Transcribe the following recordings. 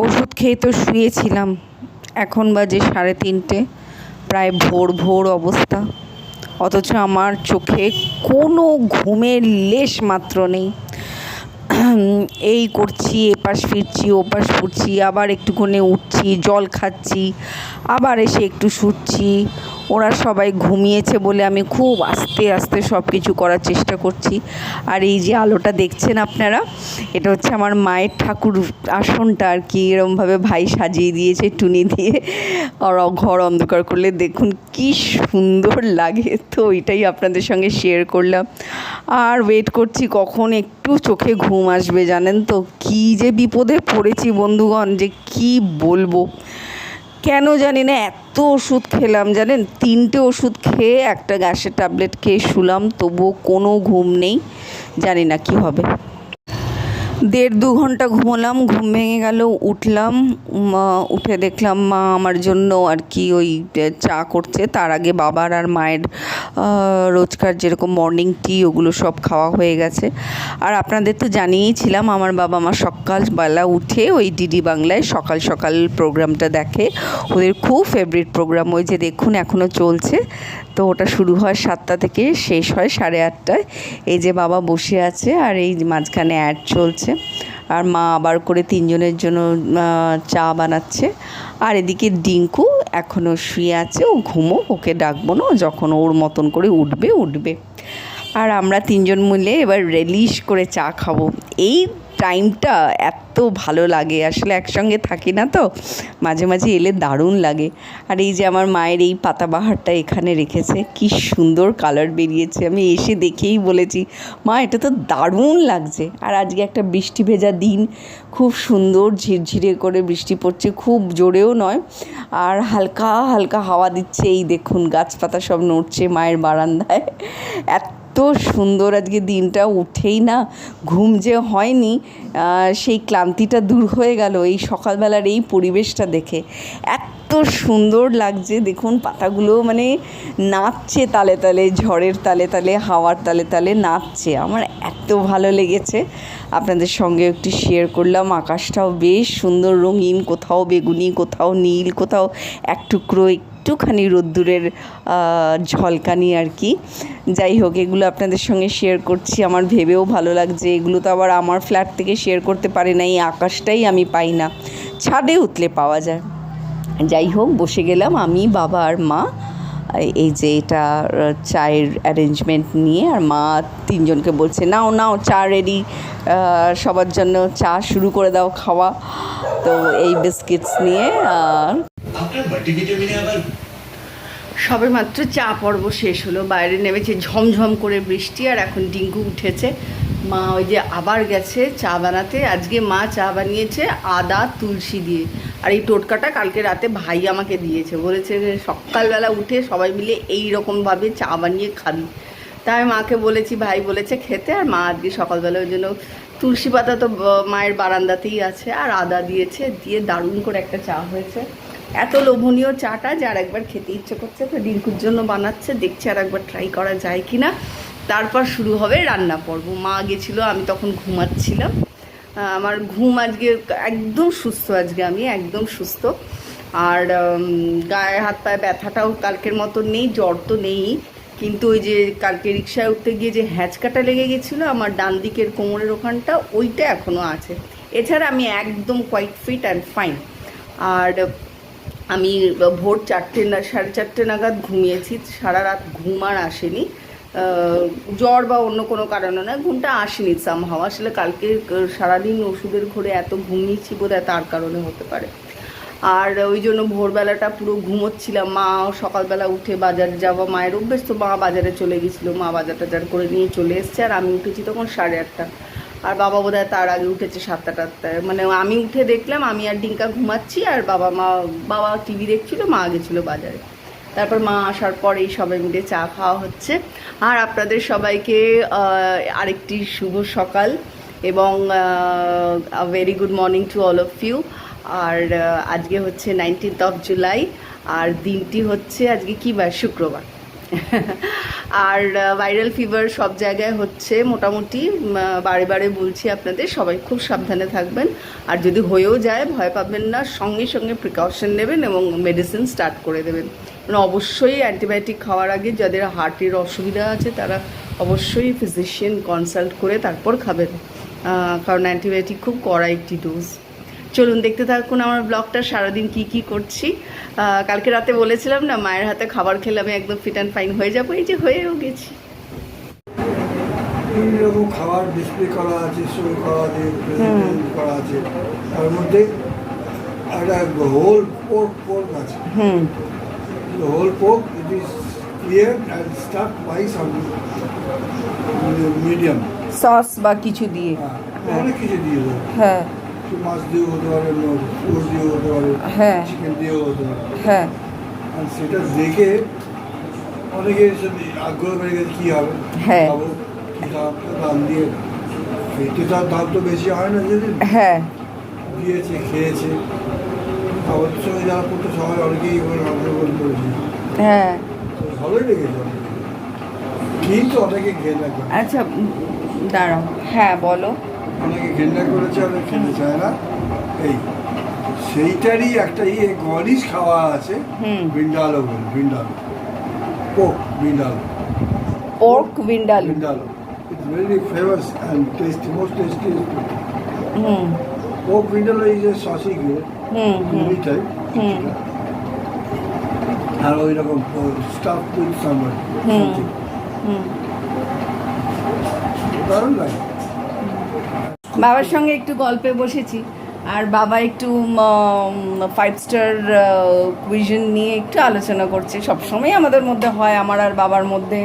ওষুধ খেয়ে তো শুয়েছিলাম। এখন বাজে 3:30, প্রায় ভোর ভোর অবস্থা, অথচ আমার চোখে কোনো ঘুমের লেশ মাত্র নেই। এই করছি, এপাশ ফিরছি, ওপাশ ফুরছি, আবার একটুখানি উঠছি, জল খাচ্ছি, আবার এসে একটু শুচ্ছি। ওরা সবাই ঘুমিয়েছে বলে আমি খুব আস্তে আস্তে সব কিছু করার চেষ্টা করছি। আর এই যে আলোটা দেখছেন আপনারা, এটা হচ্ছে আমার মায়ের ঠাকুর আসনটা আর কি, এরমভাবে ভাই সাজিয়ে দিয়েছে টুনি দিয়ে। আর ঘর অন্ধকার করলে দেখুন কি সুন্দর লাগে, তো ওইটাই আপনাদের সঙ্গে শেয়ার করলাম। আর ওয়েট করছি কখন একটু চোখে ঘুম আসবে। জানেন তো কী যে বিপদে পড়েছি বন্ধুগণ, যে কি বলবো। কেন জানি না এত ওষুধ খেলাম, জানেন, 3টে ওষুধ খেয়ে একটা গ্যাসের ট্যাবলেট খেয়ে শুলাম, তবুও কোনো ঘুম নেই। জানি না কি হবে। 1.5-2 ঘন্টা ঘুমোলাম, ঘুম ভেঙে গেল, উঠলাম। উঠে দেখলাম মা আমার জন্য আর কি ওই চা করছে। তার আগে বাবার আর মায়ের রোজকার যেরকম মর্নিং টি, ওগুলো সব খাওয়া হয়ে গেছে। আর আপনাদের তো জানিয়েছিলাম আমার বাবা মা সকালবেলা উঠে ওই ডিডি বাংলায় সকাল সকাল প্রোগ্রামটা দেখে। ওদের খুব ফেভারিট প্রোগ্রাম, ওই যে দেখুন এখনও চলছে। তো ওটা শুরু হয় 7টা থেকে, শেষ হয় 8:30টায়। এই যে বাবা বসে আছে আর এই মাঝখানে অ্যাড চলছে। আর মা আবার করে 3 জনের জন্য চা বানাচ্ছে। আর এদিকে ডিঙ্কু এখনও শুয়ে আছে, ও ঘুমো, ওকে ডাকবো না, যখন ওর মতন করে উঠবে। আর আমরা 3 জন মিলে এবার রিলিশ করে চা খাবো। এই টাইমটা এত ভালো লাগে, আসলে একসঙ্গে থাকি না তো, মাঝে মাঝে এলে দারুণ লাগে। আর এই যে আমার মায়ের এই পাতাবাহারটা এখানে রেখেছে, কি সুন্দর কালার বেরিয়েছে। আমি এসে দেখেই বলেছি, মা এটা তো দারুণ লাগছে। আর আজকে একটা বৃষ্টি ভেজা দিন, খুব সুন্দর ঝিরঝিরে করে বৃষ্টি পড়ছে, খুব জোরেও নয়, আর হালকা হালকা হাওয়া দিচ্ছে। এই দেখুন গাছপাতা সব নড়ছে মায়ের বারান্দায়। এত সুন্দর আজকে দিনটা, উঠেই না ঘুম যে হয়নি সেই ক্লান্তিটা দূর হয়ে গেল এই সকালবেলার এই পরিবেশটা দেখে। এত সুন্দর লাগছে, দেখুন পাতাগুলো মানে নাচছে তালে তালে, ঝড়ের তালে তালে, হাওয়ার তালে তালে নাচছে। আমার এত ভালো লেগেছে, আপনাদের সঙ্গে একটু শেয়ার করলাম। আকাশটাও বেশ সুন্দর রঙিন, কোথাও বেগুনি, কোথাও নীল, কোথাও এক টুকরো একটুখানি রোদ্দুরের ঝলকানি আর কি। যাই হোক, এগুলো আপনাদের সঙ্গে শেয়ার করছি, আমার ভেবেও ভালো লাগছে। এগুলো তো আবার আমার ফ্ল্যাট থেকে শেয়ার করতে পারি না, এই আকাশটাই আমি পাই না, ছাদে উঠলে পাওয়া যায়। যাই হোক, বসে গেলাম আমি, বাবা আর মা। এই যে এটা চায়ের অ্যারেঞ্জমেন্ট নিয়ে, আর মা 3 জনকে বলছে নাও নাও চা রেডি, সবার জন্য চা শুরু করে দাও খাওয়া। তো এই বিস্কিটস নিয়ে সবে মাত্র চা পর্ব শেষ হলো, বাইরে নেমেছে ঝমঝম করে বৃষ্টি, আর এখন ডিঙ্কু উঠেছে। মা ওই যে আবার গেছে চা বানাতে। আজকে মা চা বানিয়েছে আদা তুলসী দিয়ে। আর এই টোটকাটা কালকে রাতে ভাই আমাকে দিয়েছে, বলেছে সকালবেলা উঠে সবাই মিলে এই রকমভাবে চা বানিয়ে খাবি। তাই মাকে বলেছি, ভাই বলেছে খেতে, আর মা আজকে সকালবেলা ওই জন্য তুলসী পাতা তো মায়ের বারান্দাতেই আছে, আর আদা দিয়েছে, দিয়ে দারুণ করে একটা চা হয়েছে। এত লোভনীয় চাটা যে আর একবার খেতে ইচ্ছে করছে, তো ডিঙ্কুর জন্য বানাচ্ছে, দেখছি আর একবার ট্রাই করা যায় কি না। তারপর শুরু হবে রান্না পর্ব। মা গেছিলো, আমি তখন ঘুমাচ্ছিলাম। আমার ঘুম আজকে একদম সুস্থ, আজকে আমি একদম সুস্থ। আর গায়ে হাত পায়ে ব্যথাটাও কালকের মতো নেই, জ্বর তো নেই, কিন্তু ওই যে কালকে রিক্সায় উঠতে গিয়ে যে হ্যাঁচকাটা লেগে গেছিলো আমার ডান দিকের কোমরের ওখানটা, ওইটা এখনও আছে। এছাড়া আমি একদম কোয়াইট ফিট অ্যান্ড ফাইন। আর আমি ভোর 4:30 নাগাদ ঘুমিয়েছি, সারা রাত ঘুম আর আসেনি, জ্বর বা অন্য কোনো কারণে না, ঘুমটা আসেনি সামহাও। আসলে কালকে সারাদিন ওষুধের ঘরে এত ঘুমিয়েছি বোধহয়, তার কারণে হতে পারে। আর ওই জন্য ভোরবেলাটা পুরো ঘুমোচ্ছিলাম। মা সকালবেলা উঠে বাজার যাওয়া মায়ের অভ্যেস, তো মা বাজারে চলে গেছিলো, মা বাজার টাজার করে নিয়ে চলে এসছে। আর আমি উঠেছি তখন 8:30, আর বাবা বোধহয় তার আগে উঠেছে 7টা-8টায়। মানে আমি উঠে দেখলাম আমি আর ডিঙ্কা ঘুমাচ্ছি, আর বাবা টিভি দেখছিল, মা গেছিলো বাজারে। তারপর মা আসার পর এই সবাই মিলে চা খাওয়া হচ্ছে। আর আপনাদের সবাইকে আরেকটি শুভ সকাল এবং very good morning to all of you. আর আজকে হচ্ছে 19th of July, আর দিনটি হচ্ছে আজকে কী বার, শুক্রবার। আর ভাইরাল ফিভার সব জায়গায় হচ্ছে মোটামুটি, বারে বারে বলছি আপনাদের সবাই খুব সাবধানে থাকবেন। আর যদি হয়েও যায় ভয় পাবেন না, সঙ্গে সঙ্গে প্রিকশন নেবেন এবং মেডিসিন স্টার্ট করে দেবেন। মানে অবশ্যই অ্যান্টিবায়োটিক খাওয়ার আগে যাদের হার্টের অসুবিধা আছে তারা অবশ্যই ফিজিশিয়ান কনসাল্ট করে তারপর খাবেন, কারণ অ্যান্টিবায়োটিক খুব কড়া একটি ডোজ। চলুন দেখতে থাকুন আমার ব্লগটা, সারাদিন কি কি করছি। কালকে রাতে বলেছিলাম না মায়ের হাতে খাবার খেলে আমি একদম ফিট অ্যান্ড ফাইন হয়ে যাবো, এই যে হয়েও গেছি। বিভিন্ন রকম খাবার ডিসপ্লে করা আছে, শো করা আছে, প্রেজেন্ট করা আছে। তার মধ্যে একটা হোল পোর্ক আছে। Whole pork it is clear and stuff by some medium sauce বা কিছু দিয়ে, অনেক কিছু দিয়ে দেবো। হ্যাঁ, মাছ দিয়েও হতে পারে, পোর্ক দিয়েও হতে পারে, হ্যাঁ, চিকেন দিয়েও হতে পারে। হ্যাঁ, আর সেটা দেখে অনেকে আগ্রহ বেড়ে গেছে কী হবে, হ্যাঁ, খাবো কী দাম দিয়ে। খেতে তার দাম তো বেশি হয় না, যদি হ্যাঁ, দিয়েছে খেয়েছে। আমাদের সঙ্গে যারা করতো সবাই অনেকেই এবার অংশগ্রহণ করেছে, হ্যাঁ। ভালোই লেগেছে অনেকে, কিন্তু অনেকে ঘেন্না করে। আচ্ছা দাঁড়াও, হ্যাঁ বলো। অনেকে ঘেন্না করেছে, অনেকে খেতে চায় না। এই সেইটারই একটা গলিশ খাওয়া আছে, ভিন্ডালো বলে, vindaloo pork vindaloo, pork vindaloo. Vindaloo it's very famous and tasty, most tasty. Pork vindaloo is a saucy gravy type, আর ওই রকম স্টাফ উইথ সামথিং, দারুণ লাগে। বাবার সঙ্গে একটু গল্পে বসেছি, আর বাবা একটু 5 স্টার কুইজিন নিয়ে একটু আলোচনা করছে। সবসময় আমাদের মধ্যে হয়, আমার আর বাবার মধ্যে।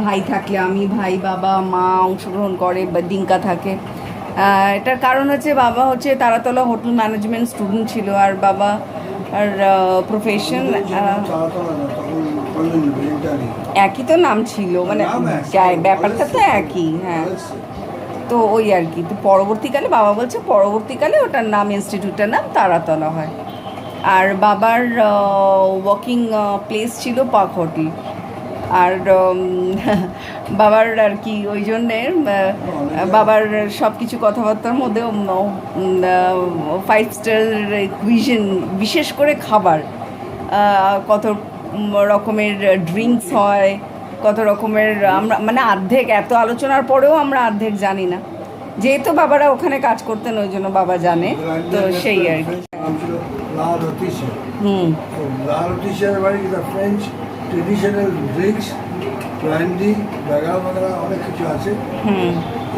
ভাই থাকলে আমি, ভাই বাবা মা অংশগ্রহণ করে, বা ডিঙ্কা থাকে। এটার কারণ হচ্ছে বাবা হচ্ছে তারাতলা হোটেল ম্যানেজমেন্ট স্টুডেন্ট ছিল, আর বাবা আর প্রফেশন একই তো নাম ছিল, মানে ব্যাপারটা তো একই। হ্যাঁ, তো ওই আর কি। তো পরবর্তীকালে বাবা বলছে পরবর্তীকালে ওটার নাম, ইনস্টিটিউটের নাম তারাতলা হয়। আর বাবার ওয়ার্কিং প্লেস ছিল পার্ক হোটেল। আর বাবার আর কি ওই জন্যে বাবার সব কিছু কথাবার্তার মধ্যে 5 স্টার কুইজিন, বিশেষ করে খাবার, কত রকমের ড্রিঙ্কস হয়, কত রকমের, আমরা মানে অর্ধেক, এত আলোচনার পরেও আমরা অর্ধেক জানি না। যেহেতু বাবারা ওখানে কাজ করতেন ওই জন্য বাবা জানে, তো সেই আর কি। ফ্রেঞ্চ ট্রেডিশনাল ড্রিঙ্কস, ব্র্যান্ডি, বাগারা বাগারা অনেক কিছু আছে,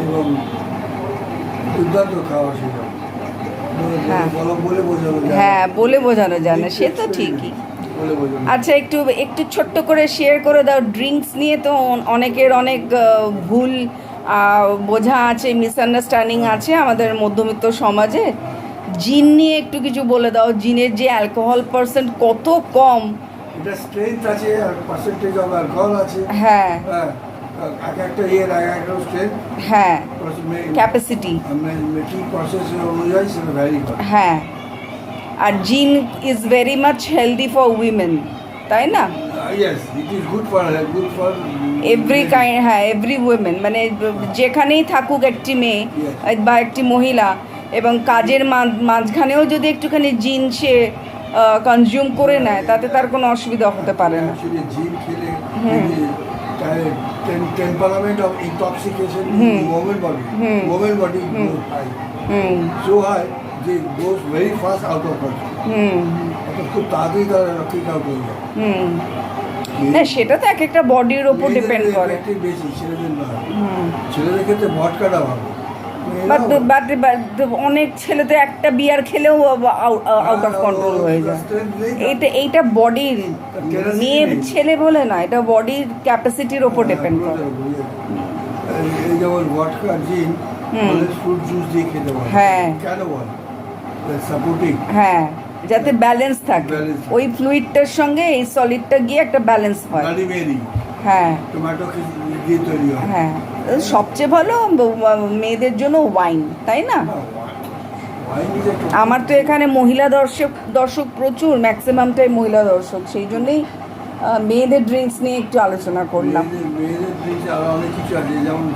এবং দুর্দান্ত খাওয়া সেটা বলে বোঝানো যায়। হ্যাঁ, বলে বোঝানো যায় না, সে তো ঠিকই। আচ্ছা, একটু একটু ছোট্ট করে শেয়ার করে দাও। ড্রিঙ্কস নিয়ে তো অনেকের অনেক ভুল বোঝা আছে, মিসআন্ডারস্ট্যান্ডিং আছে আমাদের মধ্যবিত্ত সমাজে। জিন নিয়ে একটু কিছু বলে দাও। জিনের যে অ্যালকোহল পার্সেন্ট কত কম, এটা স্ট্রেংথ আছে আর পার্সেন্টেজ অফ অ্যালকোহল আছে। হ্যাঁ, এক একটা ইয়ের এক একটা স্ট্রেংথ, হ্যাঁ, ক্যাপাসিটি, মেকিং প্রসেস অনুযায়ী সেটা ভ্যারি করে। হ্যাঁ, আর জিন is very much healthy for women, তাই না? Yes, it is good for every kind, হ্যাঁ, এভরি উইমেন, মানে যেখানেই থাকুক একটি মেয়ে বা একটি মহিলা, এবং কাজের মাঝখানেও যদি একটুখানি জিন সে কনজিউম করে নেয়, তাতে তার কোনো অসুবিধা হতে পারে না। জিন খেলে temperament of intoxication women body, women body high, so high যে goes very fast out of control, খুব তাড়াতাড়ি তারা কিক আউট হয়ে যায়। না, সেটা তো এক একটা বডির ওপর ডিপেন্ড করে। বেশি ছেলেদের না, ছেলেদের ক্ষেত্রে ভটকাটা ভালো। অনেক ছেলে তো একটা বিয়ার খেলেও আউট অফ কন্ট্রোল হয়ে যায়। এইটা বডির, মেয়ে ছেলে বলে না, এটা বডির ক্যাপাসিটির ওপর ডিপেন্ড করে। এই যেমন ভটকা, জিন, ফ্রুট জুস দিয়ে খেতে পারে। হ্যাঁ, কেন বল? সাপোর্টিং, হ্যাঁ, যাতে ব্যালেন্স থাকে, ওই ফ্লুইডটার সঙ্গে এই সলিডটা গিয়ে একটা ব্যালেন্স হয়। হ্যাঁ, টমেটো দিয়ে তৈরি হয়। হ্যাঁ, সবচেয়ে ভালো মেয়েদের জন্য ওয়াইন, তাই না? আমার তো এখানে মহিলা দর্শক প্রচুর, ম্যাক্সিমামটাই মহিলা দর্শক, সেই জন্যই মেয়েদের ড্রিঙ্কস নিয়ে একটু আলোচনা করলাম। মেয়েদের ড্রিঙ্কস আরো অনেক কিছু আছে, যেমন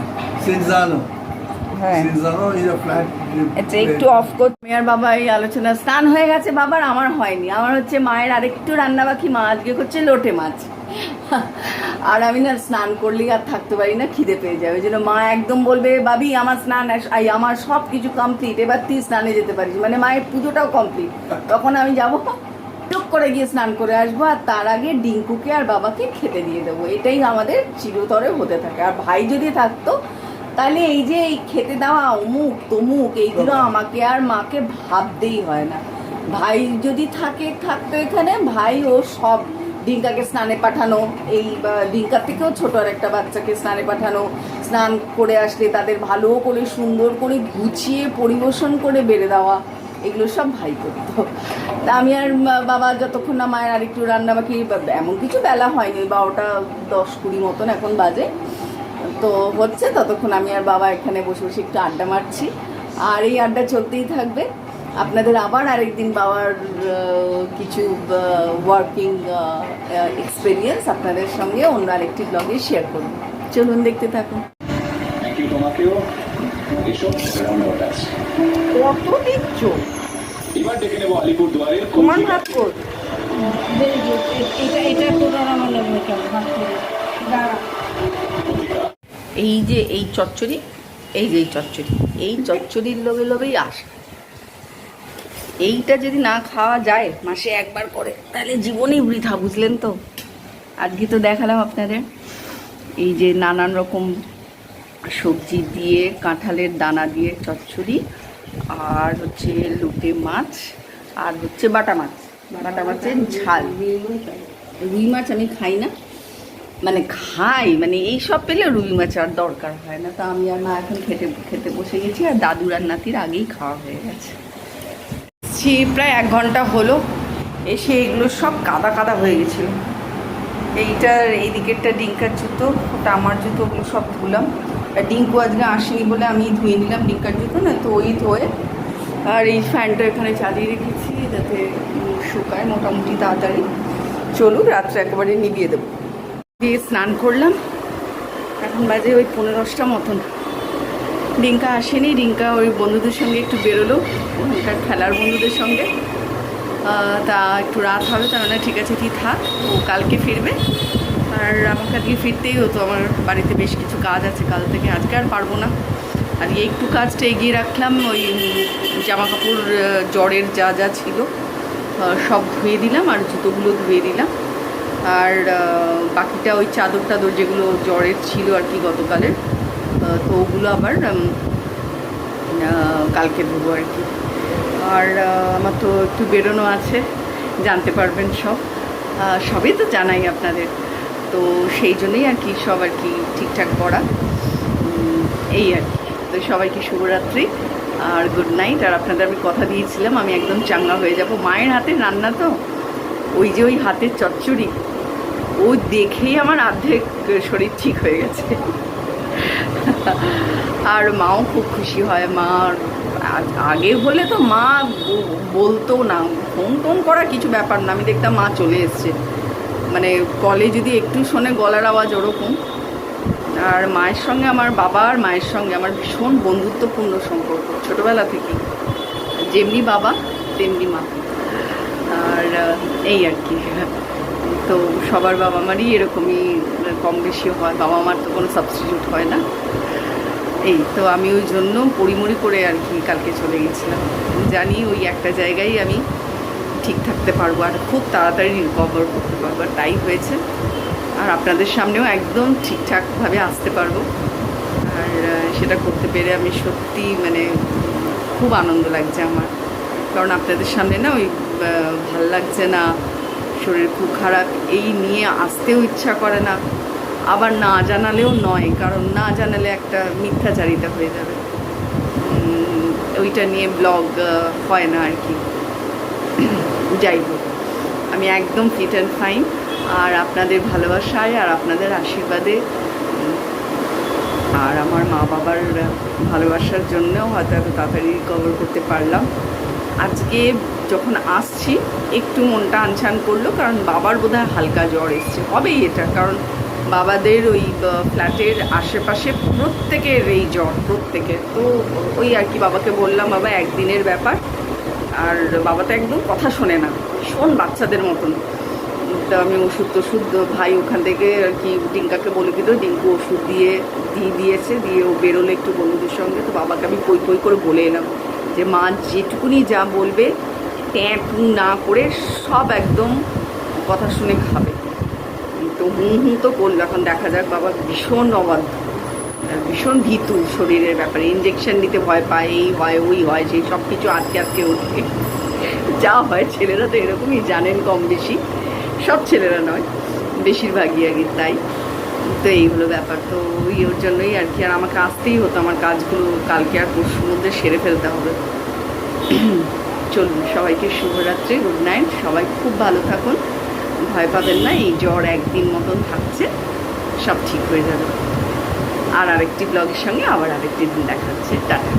সেনজানো। হ্যাঁ, সেনজানো ইজ আ ফ্ল্যাট। এটা একটু অফ কোর্স। মেয়ের বাবা এই আলোচনা, স্নান হয়ে গেছে বাবার, আমার হয়নি। আমার হচ্ছে মায়ের আরেকটু রান্না বাকি, মা আজকে করছে লোটে মাছ। আর আমি না স্নান করলেই আর থাকতে পারি না, খিদে পেয়ে যাবে। ওই জন্য মা একদম বলবে, বাবি আমার স্নান, আমার সব কিছু কমপ্লিট, এবার তুই স্নানে যেতে পারিস, মানে মায়ের পুজোটাও কমপ্লিট। তখন আমি যাবো, টুক করে গিয়ে স্নান করে আসবো, আর তার আগে ডিঙ্কুকে আর বাবাকে খেতে দিয়ে দেবো। এটাই আমাদের চিরতরে হতে থাকে। আর ভাই যদি থাকতো, তাহলে এই যে এই খেতে দেওয়া অমুক তমুক এইগুলো আমাকে আর মাকে ভাবতেই হয় না। ভাই যদি থাকতো এখানে, ভাই ও সব, ডিঙ্কাকে স্নানে পাঠানো, এই ডিঙ্কার থেকেও ছোট আর একটা বাচ্চাকে স্নানে পাঠানো, স্নান করে আসলে তাদের ভালো করে সুন্দর করে গুছিয়ে পরিবেশন করে বেড়ে দেওয়া, এগুলো সব ভাই করতো। তা আমি আর বাবা যতক্ষণ না মায়ের আরেকটু রান্না বাকি, এমন কিছু বেলা হয়নি, 12:10-20 মতন এখন বাজে, তো হচ্ছে, ততক্ষণ আমি আর বাবা এখানে বসে বসে একটু আড্ডা মারছি। আর এই আড্ডা চলতেই থাকবে। আপনাদের আবার আরেকদিন বাবার কিছু ওয়ার্কিং এক্সপিরিয়েন্স আপনাদের সঙ্গে অন্য আরেকটি ব্লগে শেয়ার করব। চলুন দেখতে থাকুন। কত দিচ্ছ? এবার ডেকে নেবো আলিপুর দুয়ারের তোমার ভাত কর। এটা তোর আর আমার লাগবে কেন ভাত করে দাঁড়া। এই যে এই চচ্চড়ি, এই যে এই চচ্চড়ি, এই চচ্চড়ির লোভে লোভেই আসে। এইটা যদি না খাওয়া যায় মাসে একবার করে, তাহলে জীবনই বৃথা, বুঝলেন তো? আজকে তো দেখালাম আপনাদের এই যে নানান রকম সবজি দিয়ে, কাঁঠালের দানা দিয়ে চচ্চড়ি, আর হচ্ছে লোটে মাছ, আর হচ্ছে বাটা মাছ, বাটা মাছের ঝাল। রুই মাছ আমি খাই না, মানে খাই, মানে এই সব পেলে রুই মাছ আর দরকার হয় না। তা আমি আর মা এখন খেতে বসে গেছি, আর দাদুর আর নাতির আগেই খাওয়া হয়ে গেছে। প্রায় 1 ঘন্টা হলো, এসে এগুলো সব কাদা কাদা হয়ে গেছিলো। এইটার এই দিকেরটা ডিঙ্কার জুতো, ওটা আমার জুতো, ওগুলো সব ধুলাম। আর ডিঙ্কু আজকে আসেনি বলে আমি ধুয়ে নিলাম ডিঙ্কার জুতো, না তো ওই ধোয়ে। আর এই ফ্যানটা এখানে চালিয়ে রেখেছি যাতে শুকায় মোটামুটি তাড়াতাড়ি। চলুক, রাত্রে একেবারে নিভিয়ে দেবো। দিয়ে স্নান করলাম, এখন বাজে ওই 15-10টা মতন। ডিঙ্কা আসেনি, ডিঙ্কা ওই বন্ধুদের সঙ্গে একটু বেরোলো, ওখানকার খেলার বন্ধুদের সঙ্গে। তা একটু রাত হবে, তার মানে ঠিক আছে তুই থাক, ও কালকে ফিরবে। আর আমাকে আজকে ফিরতেই হতো, আমার বাড়িতে বেশ কিছু কাজ আছে কাল থেকে, আজকে আর পারবো না। আর একটু কাজটা এগিয়ে রাখলাম, ওই জামা কাপড় জ্বরের যা যা ছিল সব ধুয়ে দিলাম, আর জুতোগুলো ধুয়ে দিলাম। আর বাকিটা ওই চাদর টাদর যেগুলো জ্বরের ছিল আর কি গতকালের, তো ওগুলো আবার কালকে ধুবো আর কি। আর আমার তো একটু বেরোনো আছে, জানতে পারবেন সবই তো জানাই আপনাদের, তো সেই জন্যই আর কি সব আর কি ঠিকঠাক করা, এই আর কি। তো সবাইকে শুভরাত্রি আর গুড নাইট। আর আপনাদের আমি কথা দিয়েছিলাম আমি একদম চাঙ্গা হয়ে যাব। মায়ের হাতের রান্না তো, ওই যে ওই হাতের চচ্চড়ি, ও দেখেই আমার অর্ধেক শরীর ঠিক হয়ে গেছে। আর মাও খুব খুশি হয়। মা আগে হলে তো মা বলতো না, ফোন টোন করা কিছু ব্যাপার না, আমি দেখতাম মা চলে এসছে, মানে কলে যদি একটু শোনে গলার আওয়াজ ওরকম। আর মায়ের সঙ্গে আমার বাবা আর মায়ের সঙ্গে আমার ভীষণ বন্ধুত্বপূর্ণ সম্পর্ক ছোটোবেলা থেকে, যেমনি বাবা তেমনি মা। আর এই আর কি, তো সবার বাবা মারই এরকমই কম বেশি হয়, বাবা মার তো কোনো সাবস্টিটিউট হয় না। এই তো আমি ওই জন্য পরিমরি করে আর কি কালকে চলে গেছিলাম, জানি ওই একটা জায়গায় আমি ঠিক থাকতে পারবো আর খুব তাড়াতাড়ি রিকভার করতে পারবো, আর তাই হয়েছে। আর আপনাদের সামনেও একদম ঠিকঠাকভাবে আসতে পারবো, আর সেটা করতে পেরে আমি সত্যি মানে খুব আনন্দ লাগছে আমার। কারণ আপনাদের সামনে না ওই ভাল লাগছে না, শরীর খুব খারাপ, এই নিয়ে আসতেও ইচ্ছা করে না, আবার না জানালেও নয়, কারণ না জানালে একটা মিথ্যাচারিতা হয়ে যাবে, ওইটা নিয়ে ব্লগ হয় না আর কি। যাই হোক, আমি একদম ফিট অ্যান্ড ফাইন, আর আপনাদের ভালোবাসায় আর আপনাদের আশীর্বাদে আর আমার মা বাবার ভালোবাসার জন্যও হয়তো এত তাড়াতাড়ি রিকভার করতে পারলাম। আজকে যখন আসছি একটু মনটা আনছান করলো, কারণ বাবার বোধহয় হালকা জ্বর এসছে, হবেই এটা, কারণ বাবাদের ওই ফ্ল্যাটের আশেপাশে প্রত্যেকের এই জ্বর, প্রত্যেকের। তো ওই আর কি বাবাকে বললাম, বাবা একদিনের ব্যাপার, আর বাবা তো একদম কথা শোনে না, ভীষণ বাচ্চাদের মতন। তো আমি ওষুধ টষুধ ভাই ওখান থেকে আর কি ডিঙ্কাকে বলে দিল, ডিঙ্কু ওষুধ দিয়েছে, দিয়ে ও বেরোলো একটু বন্ধুদের সঙ্গে। তো বাবাকে আমি পই করে বলে এলাম যে মা যেটুকুনি যা বলবে ট্যাঁটু না করে সব একদম কথা শুনে খাবে। তো হুম তো করলো। এখন দেখা যাক, বাবা ভীষণ অবাধ্য, ভীষণ ভীতু শরীরের ব্যাপারে, ইঞ্জেকশন নিতে ভয় পায়, এই হয় ওই হয়, সেই সব কিছু আটকে ওঠে, যা হয়। ছেলেরা তো এরকমই, জানেন, কম বেশি, সব ছেলেরা নয়, বেশিরভাগই আগে তাই। তো এই হলো ব্যাপার। তো ওর জন্যই আর কি, আর আমাকে আসতেই হতো, আমার কাজগুলো কালকে আর পরশুর মধ্যে সেরে ফেলতে হবে। চলুন, সবাইকে শুভরাত্রি, গুড নাইট, সবাই খুব ভালো থাকুন, ভয় পাবেন না, এই জ্বর একদিন মতন থাকছে, সব ঠিক হয়ে যাবে। আর আরেকটি ব্লগের সঙ্গে আবার আরেকটি দিন দেখা হচ্ছে, টাটা।